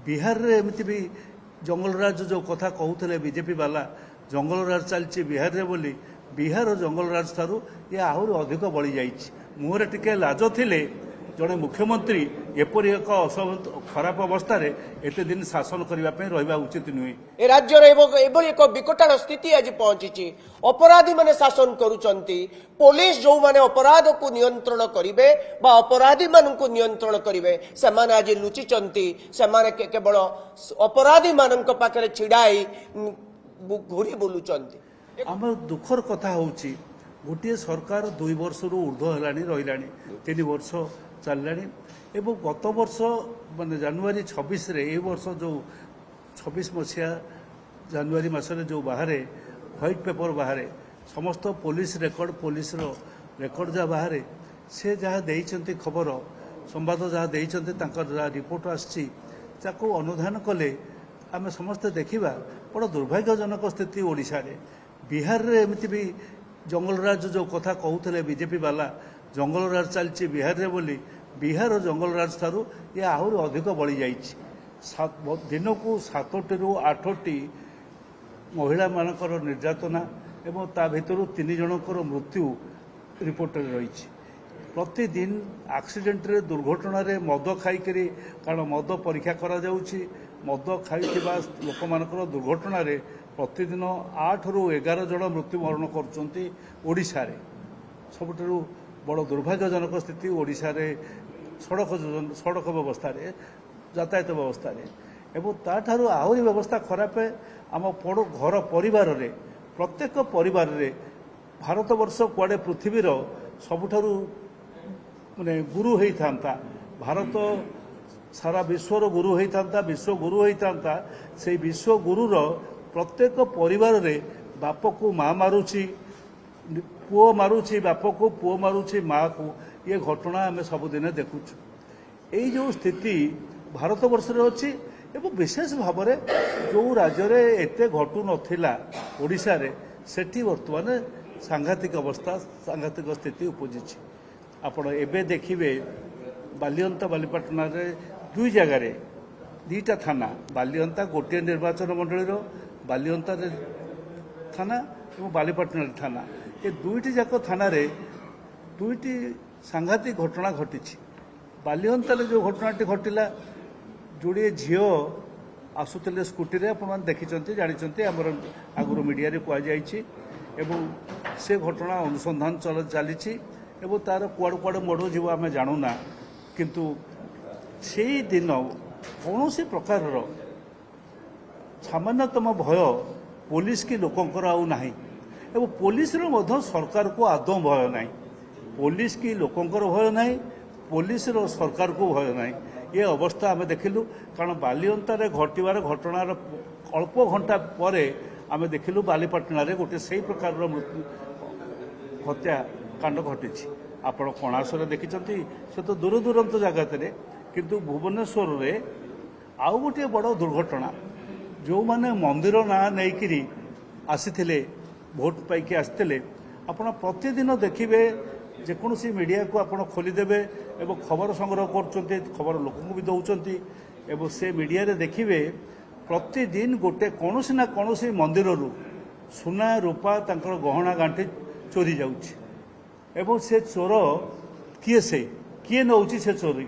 बिहार रे एमती भी जंगलराज जो कथा कहते बीजेपी वाला जंगलराज चलती बिहार रे बोली बिहार और जंगलराज ठारू ये आहरी अधिक बढ़ी जाइए मुहरे टिके लाज थिले जड़े मुख्यमंत्री एपरी एक खराब अवस्था एत दिन शासन करने रहा उचित नुहे। ए राज्यर एभली एक विकटाल स्थिति आज पहुंची अपराधी माने शासन करुचंती पुलिस जो माने अपराध को नियंत्रण करिवे बा अपराधी मानक नियंत्रण करिवे से माने आज लुचिचंती से माने केवल अपराधी मानक पाखरे छिड़ाई घुरी बुलुचंती। आम दुखर कथा होची गोटे सरकार 2 वर्ष ऊर्ध्व है रहा 3 वर्ष चललानी एवं गत वर्ष माने जनवरी 26 रे ए वर्ष जो 26 मसीहा जनवरी मासरे जो बाहर व्हाइट पेपर बाहर समस्त पुलिस रेकर्ड जहाँ बाहर से जहाँ देइचंती खबर संवाद जहाँ देइचंती जहाँ रिपोर्ट आसी अनुधान कले आम समस्ते देखा बड़ा दुर्भाग्यजनक स्थिति ओडिशा रे बिहार रे एमती भी जंगलराज जो कथा कहते बीजेपी वाला जंगलराज चलती बिहार रे बोली बिहार और जंगलराज ठारू ये आहरी अधिक बढ़ी जाइए दिन को 7टी ରୁ 8टी महिला मानकर निर्यातना एवं ता भितर 3 जनकर मृत्यु रिपोर्ट रही प्रतिदिन एक्सीडेंट रे दुर्घटना रे मद खाई कारण मद परीक्षा करा जाउछि मद खाई लोक मानकर दुर्घटना रे प्रतिदिन 8 ରୁ 11 जन मृत्युवरण करछंती ओडिशा रे सबुठारु बड़ दुर्भाग्यजनक स्थिति ओडिशा रे सड़क व्यवस्था रे यातायात व्यवस्था रे एवं ताठारु आहरी व्यवस्था खराब आम घर परिवार रे प्रत्येक परिवार रे भारतवर्ष कुआडे पृथ्वीर सबुठारु माने गुरु होता भारत सारा विश्वर गुरु होता विश्व गुरु होता से विश्व गुरुर प्रत्येक परिवार रे बाप को माँ मारुची पुओ मारुची बाप को पुओ मारुची माँ को ये घटना आम सबुदिन देखुचु यही जो स्थिति भारतवर्ष अच्छी एवं विशेष भाव में जो राज्य एत घटू नाला ओडिशा रे सेठी वर्तमान सांघातिक अवस्था सांघातिक स्थिति उपजी आपण एबे देखिए बालियंता बालीपाटना रे 2 जगार 2टा थाना बालियंता गोटे निर्वाचन मंडली बालियंता थाना और बालीपाटना थाना ये 2टी जाक थाना रे 2टी सांघातिक घटना घटी बालियंता जो घटनाटी घटला जोड़े झील आसुले स्कूटी रे आप देखी जानी आमर आगुरी मीडिया कहुई से घटना अनुसंधान चली तार कुआड़ कुआड़ मोड़ जीव आम जानूना किंतु से दिन कौन सी प्रकार सामान्यतम भय पुलिस की लोकंकर आउ नाही एवं पुलिस रो सरकार को आदौ भय नाही पुलिस की लोकंकर भय नाही पुलिस रो सरकार को भय नाही ये अवस्था आम देखिलु कारण बालियंतार घटवार घटनार अल्प घंटा पर आम देखिलु बालीपाटना रे गोटे से प्रकार मृत्यु हत्याकांड घटी आपण कणासरे देखिछंती से तो दूर दूरांत जगत रे किंतु भुवनेश्वर रे आउ गोटे बड़ दुर्घटना जो माने मंदिर ना नहींकि आसीथिले भोट पाइकी आसते आपण प्रतिदिन देखिए जेकोसी मीडिया को आपण खोलीदेवे एवं खबर संग्रह कर खबर लोक भी दौरान से मीडिया रे देखिए प्रतिदिन गोटे कौन ना कौन मंदिर सुना रूपा तांकर गहना गांठी चोरी जाउछि एवं से चोर किए नौछि से चोरी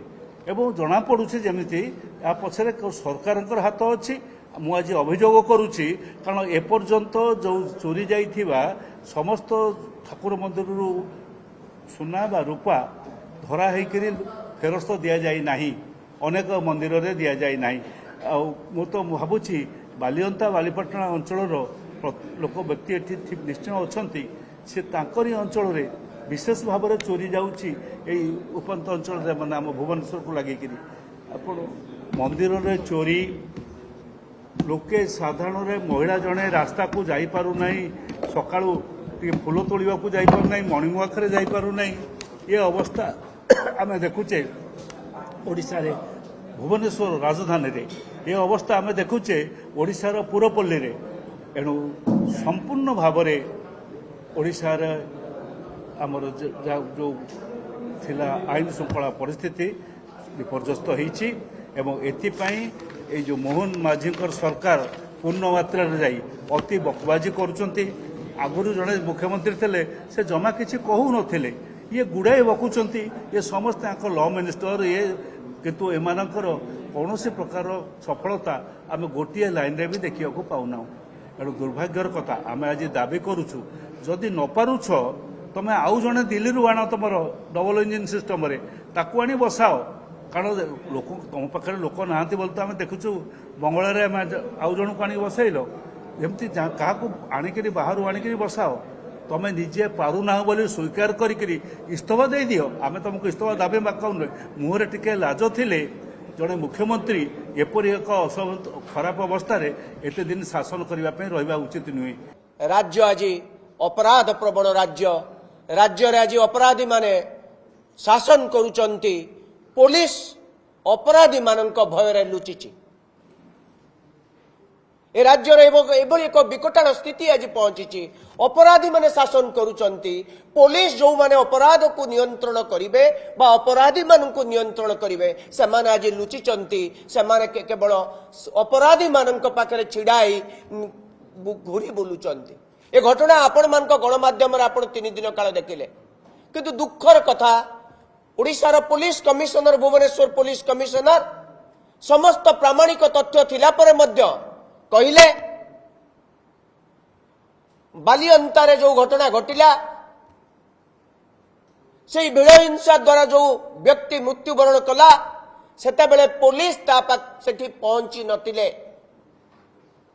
एवं जना पड़ुछि जेमिति या पछरे सरकारंकर हाथ अछि मु आज अभियोग करुछि कारण एपर्यंत जो चोरी जाइथिबा समस्त ठाकुर मंदिर सुना बा रूपा धरा होकर फेरस्त दि जाई नाही अनेक मंदिर रे दि जाई नाही मु तो भावुछि बालियंता बालीपाटना अंचल लोक व्यक्ति एठी निश्चय अछंती से तांकरी अंचल रे विशेष भाव में चोरी जाउछि एई उपांत अंचल रे माने आम भुवनेश्वर को लागिकिरी आपण मंदिर रे चोरी लोके साधारण रे महिला जने रास्ता को जाई पारु नाही सकाळू फूल तोड़ा को जाई पारु नाही मॉर्निंग वॉक रे जाई पारु नाही ये अवस्था आम देखुचे ओडिशा रे भुवनेश्वर राजधानी रे ये अवस्था आम देखुचे ओडिशार पुरपल्ली रे एणु संपूर्ण भाव में ओडिशा रे आमर जो थिला आईन श्रृंखला परिस्थिति विपर्यस्त होईछि एवं एथिपाई এই যে মোহন মাঝীଙ୍କର ସରକାର ପୂର୍ଣ୍ଣ ମାତ୍ରାରେ ଯାଇ ଅତି ବକବାଜି କରୁଛନ୍ତି। ଆଗରୁ ଜଣେ ମୁଖ୍ୟମନ୍ତ୍ରୀ ଥିଲେ ସେ ଜମା କିଛି କହୁନଥିଲେ, ଇଏ ଗୁଡ଼ାଏ ବକୁଛନ୍ତି, ଇଏ ସମସ୍ତେ ଆଙ୍କ ଲ ମିନିଷ୍ଟର ଇଏ, କିନ୍ତୁ ଏମାନଙ୍କର କୌଣସି ପ୍ରକାର ସଫଳତା ଆମେ ଗୋଟିଏ ଲାଇନ୍ରେ ବି ଦେଖିବାକୁ ପାଉନାହୁଁ। ଏଣୁ ଦୁର୍ଭାଗ୍ୟର କଥା, ଆମେ ଆଜି ଦାବି କରୁଛୁ ଯଦି ନ ପାରୁଛ ତମେ ଆଉ ଜଣେ ଦିଲ୍ଲୀରୁ ଆଣ, ତମର ଡବଲ ଇଞ୍ଜିନ୍ ସିଷ୍ଟମରେ ତାକୁ ଆଣି ବସାଅ। କାରଣ ଲୋକ ତମ ପାଖରେ ଲୋକ ନାହାନ୍ତି ବୋଲି ତ ଆମେ ଦେଖୁଛୁ ବଙ୍ଗଳାରେ ଆମେ ଆଉ ଜଣକୁ ଆଣିକି ବସେଇଲ, ଏମିତି କାହାକୁ ଆଣିକିରି ବାହାରୁ ଆଣିକିରି ବସାଅ। ତମେ ନିଜେ ପାରୁନାହ ବୋଲି ସ୍ୱୀକାର କରିକିରି ଇସ୍ତଫା ଦେଇଦିଅ। ଆମେ ତମକୁ ଇସ୍ତଫା ଦାବି ମାଗୁନୁ, ମୁହଁରେ ଟିକେ ଲାଜ ଥିଲେ ଜଣେ ମୁଖ୍ୟମନ୍ତ୍ରୀ ଏପରି ଏକ ଖରାପ ଅବସ୍ଥାରେ ଏତେ ଦିନ ଶାସନ କରିବା ପାଇଁ ରହିବା ଉଚିତ ନୁହେଁ। राज्य आज अपराध प्रबल राज्य आज अपराधी माने शासन करुचंती, पुलिस अपराधी मानक भय लुचिची। ए राज्य एभली एक विकटाल स्थिति आज पहुंची। अपराधी माने शासन करुचंती, पुलिस जो माने अपराध को नियंत्रण करिवे बा अपराधी मानक नियंत्रण करिवे से माने आज लुचिचंती। से माने केवल अपराधी मानक पाखरे छिड़ाई घूरी बुलुचंती। ए घटना आपण मान गणमाध्यम आपण 3 दिन काल देखिले, किंतु दुखर कथा ओडिशार police commissioner, Bhubaneswar police commissioner समस्त प्रामाणिक तथ्य थिला परे मध्य कहिले बालिअंतारे जो घटना घटिला से भिड़ हिंसा द्वारा जो व्यक्ति मृत्युवरण कला सेता बेले पुलिस सेठी पहुंची नथिले,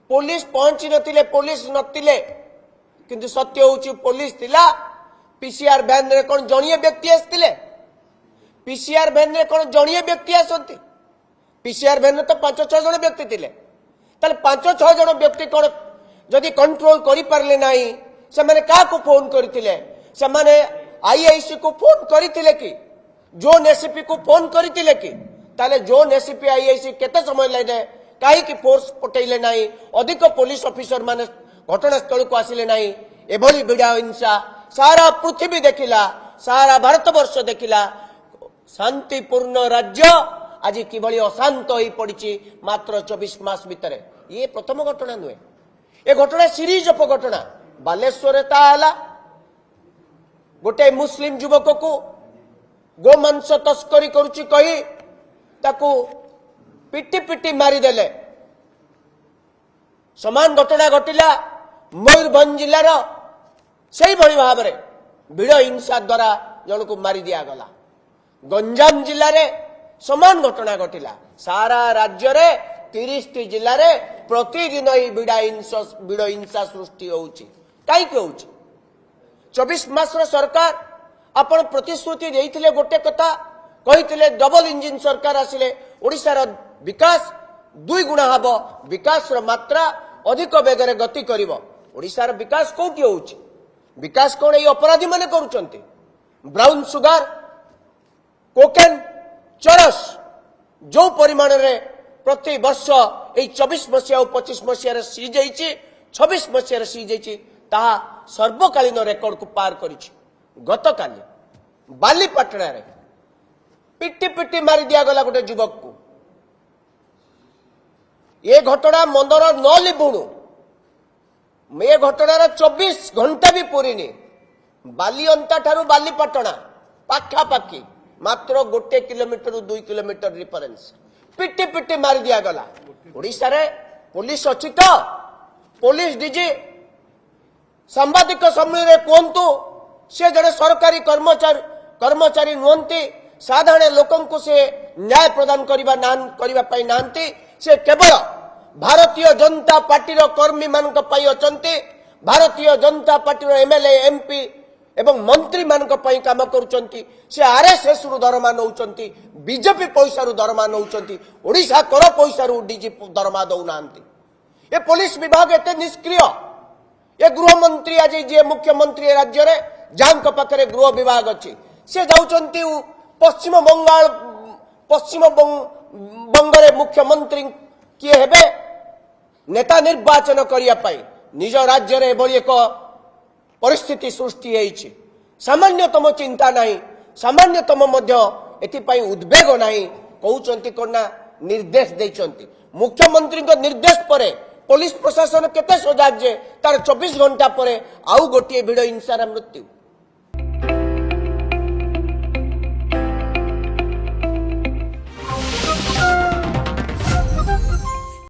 पुलिस पहुंची नथिले, पुलिस नथिले, किंतु सत्य होची पुलिस थिला। पीसीआर वैन रे कोन जणिए व्यक्ति आस्तिले, पीसीआर वैन रे कोन जणिए व्यक्ति आसंती, पीसीआर वैन तो 5-6 जण व्यक्ति थिले। ताले 5-6 जण व्यक्ति कोन जदि कंट्रोल करि पारले नाही, से माने का को फोन करथिले, से माने आईआईसी को फोन करथिले कि जोन एसपी को फोन करथिले कि, ताले जोन एसपी आईआईसी केते समय लाइने कहीं की फोर्स पठेले नाही, अधिक पुलिस ऑफिसर माने घटनास्थल को आसिले नाही। एभली भिड़ा हिंसा सारा पृथ्वी देखिला, सारा भारतवर्ष देखिला। शांतिपूर्ण राज्य आज किभली अशांत होई पड़िछि मात्र 24 मास भितर। ये प्रथम घटना नुहे, ए घटना सीरीज ऑफ घटना। बालेश्वर ताला गोटे मुस्लिम युवक को गोमांस तस्करी करुछि कही ताकू पिटी पिटी मारिदेले। समान घटना घटिला मयूरभंज जिलार से भाव में भिड़ हिंसा द्वारा जन को मारी दिया गला। गंजाम जिले में समान घटना घटिला। सारा राज्य रे 30 जिले में प्रतिदिन भिड़ हिंसा सृष्टि होउछि। काई के होउछि? 24 मास सरकार आपण प्रतिश्रुति देइथिले, गोटे कथा कहिथिले डबल इंजिन सरकार आसिले ओडिशार विकास 2 गुणा हबो, विकास मात्रा अधिक बेगरे गति करिवो। ओडिशार विकास कोठी होउछि? विकास कोन ए अपराधी माने करूचंती? ब्राउन सुगर, कोकेन, चरस जो परिमाण रे प्रति वर्ष ए 24 मसिया और 25 मसिया रे सी जाइछि, 26 मसिया रे सी जाइछि, ताहा सर्वकालीन रेकर्ड को पार करिछि। गतकाली बालीपाटना रे पिटी पिटी मारी दिया गला गोटे युवक को। ये घटना मंदर न लिबुणु, ये घटनार 24 घंटा भी पूरीनी। बालीअंता ठारू बालीपाटना पाखापाखि मात्र 1 किलोमीटर 2 किलोमीटर डिफरेंस, पिटी पिटी मारी दिया गला। ओडिशा रे पुलिस अछि तो? पुलिस डीजी सांबादिक सम्मेलन कहतु से जड़े सरकारी कर्मचारी नुहंती, साधारण लोकन को से न्याय प्रदान करबा नांती। से केवल भारतीय जनता पार्टी कर्मी मानक पई अचंती, Bharatiya Janata party MLA MP एवं मंत्री मानक पई काम करूचंती। से आरएसएस रु दरमा नउचंती, बीजेपी पैसा रु दरमा नउचंती, ओडिशा कर पैसा रु डीजी दरमा दउ नांती। ए पुलिस विभाग एते निष्क्रिय। ए गृह मंत्री आज जे मुख्यमंत्री राज्य रे जांक पाखरे गृह विभाग अछि, से जाउचंती पश्चिम बंगरे मुख्यमंत्री किए हेबे नेता निर्वाचन करिया पाई निज राज्य रे एभली एक परिस्थिति सृष्टि होइछि। सामान्यतम चिंता नाही, सामान्यतम मध्य एथि पई उद्वेग नाही। कहउचंती कोना ନିର୍ଦ୍ଦେଶ ଦେଇଛନ୍ତି। ମୁଖ୍ୟମନ୍ତ୍ରୀଙ୍କ ନିର୍ଦ୍ଦେଶ ପରେ पुलिस प्रशासन केते सजाग जे तार 24 घंटा पर आउ गोटे भिड़ हिंसार मृत्यु।